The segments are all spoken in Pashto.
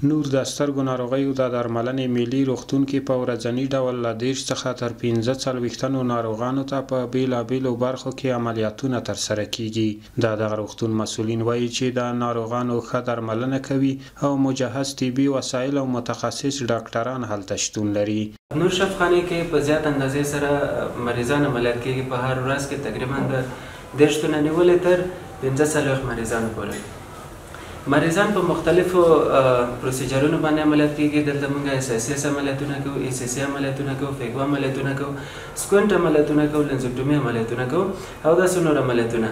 نور د سترګو ناروغیو د درملنې ملي روغتون کې په ورځني ډول له 10 څخه تر 15 تنو ناروغانو ته په بیلابیلو برخو کې عملیاتونه ترسره کیږي. دغه روغتون مسؤلین وایي چې د ناروغانو ښه درملنه کوي او مجهز طبي وسایل او متخصص ډاکټران هلته شتون لري. نور شفاخانه کې په زیات اندازې سره مریضان عملیات کېږي. په هر ورځ کې تقریبا د 10 تنه نیولې تر 15 مریضان پورې. مریضان په مختلفو پروسیجرونو باندې عملیات کېږي. دلته موږ SIS عملیاتونه کوو، ECC عملیاتونه کوو، فیګو عملیاتونه کوو، سکوینټ عملیاتونه کوو، لنزوکټومي عملیاتونه کوو او داسې نور عملیاتونه.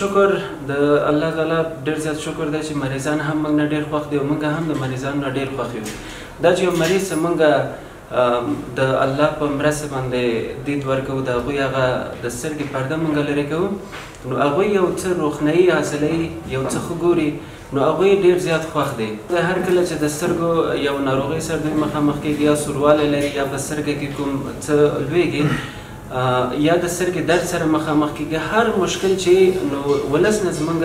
شکر د الله تعالی ډېر زیات شکر دی چې مریضان هم موږ نه ډېر خوښ دي او موږ هم د مریضانو نه ډېر خوښ یو. دا چې یو مریض موږ د الله په مرسته باندې دید ورکوو، د هغوی هغه د سترګې پرده موږ لرې کوو، نو هغوی یو څه روښنایي حاصلوي، یو څه ښه ګوري، نو هغوی ډېر زیات خوښ دي. هر کله چې د سترګو یو ناروغۍ سره دوی مخامخ کېږي، یا سوروالی لري، یا په سترګه کې کوم څه لویږي، یا د سترګې درد سره مخامخ کېږي، هر مشکل چې نو ولس نه زموږ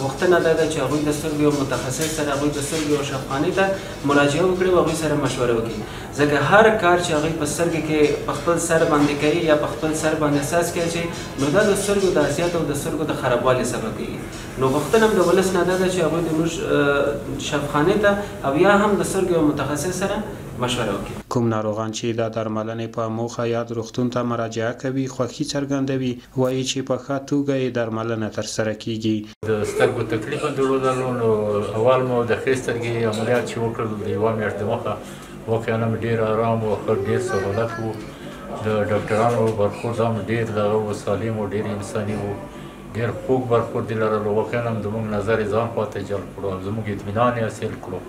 غوښتنه دا ده چې هغوی د سترګو یو متخصص سره، هغوی د سترګو یو شفاخانې ته مراجعه وکړي او هغوی سره مشوره وکړي. ځکه هر کار چې هغوی په سترګې کې په خپل سر باندې کوي یا په خپل سر باندې احساس کوي چې نو دا د سترګو د اذیت او د سترګو د خرابوالي سبب کېږي. نو غوښتنه هم د ولس نه دا ده چې هغوی د موږ شفاخانې ته او یا هم د سترګو یو متخصص سره مشوره وکړي. کوم ناروغان چې د درملنې په موخه یاد روغتون ته مراجعه کوي خوښي څرګندوي، وایي چې په ښه توګه یې درملنه ترسره کیږي. د سترګو تکلیف درلودلو نو اول مو د ښۍ سترګې عملیات چې وکړل د یوه میاشت دمخه واقعا هم ډېر ارام و، ښه ډېر سهولت و. د ډاکټرانو برخورد هم ډېر دغه و، سالم و، ډېر انساني و، ډېر خوږ برخورد یې لرلو. واقعا هم زموږ نظر یې ځان خواته جلب کړو او زموږ اطمینان یې حاصل کړو.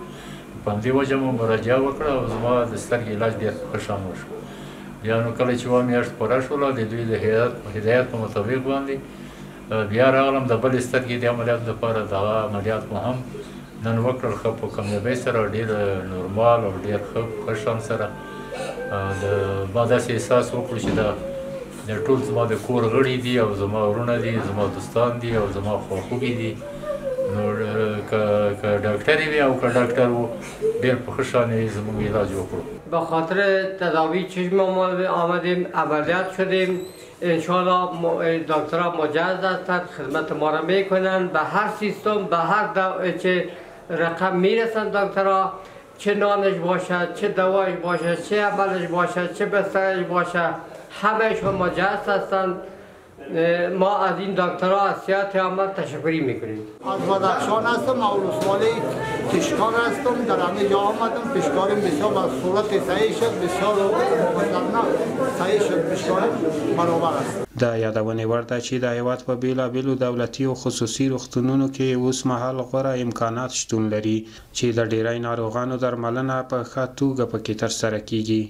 په همدې وجه مو مراجعه وکړه او زما د سترګې علاج ډېر ښه شان وشو. بیا نو کله چې یوه میاشت پوره شوله د دوی د هدایت په مطابق باندې بیا راغلم د بلې سترګې د عملیات لپاره. دغه عملیات مو هم نن وکړل ښه په کامیابۍ سره، ډېر نورمال او ډېر ښه شان سره. ما داسې احساس وکړو چې دا ټول زما د کور غړي دي او زما ورونه دي، زما دوستان دي او زما خواخوږي دي. نو که ډاکټر وي او که ډاکټر و ډېر په ښه شان یې زموږ علاج وکړو. به خاطر تداوی چشم آمدیم، عملیات شدیم. انشاءالله دکترها مجهز هستند، خدمت ما را میکنند. به هر سیستم، به هر چه رقم میرسند دکترها، چه نانش باشد، چه دوایش باشد، چه عملش باشد، چه بسترش باشد، همهشون مجهز هستند. ما از این دکترها از صحت عامه تشکری میکنیم. از بدخشان هستم، اولوسوالی پیشکار هستم. در همه جا آمدم، پیشکاریم بسیار به صورت صحیح شد، بسیار صحیح شد، پیشکاریم برابر است. د یادونې وړ ده چې د هیواد په بیلابیلو دولتي او خصوصي روغتونونو کې اوس مهال غوره امکانات شتون لري چې د ډیری ناروغانو درملنه په ښه توګه پکې ترسره کیږي.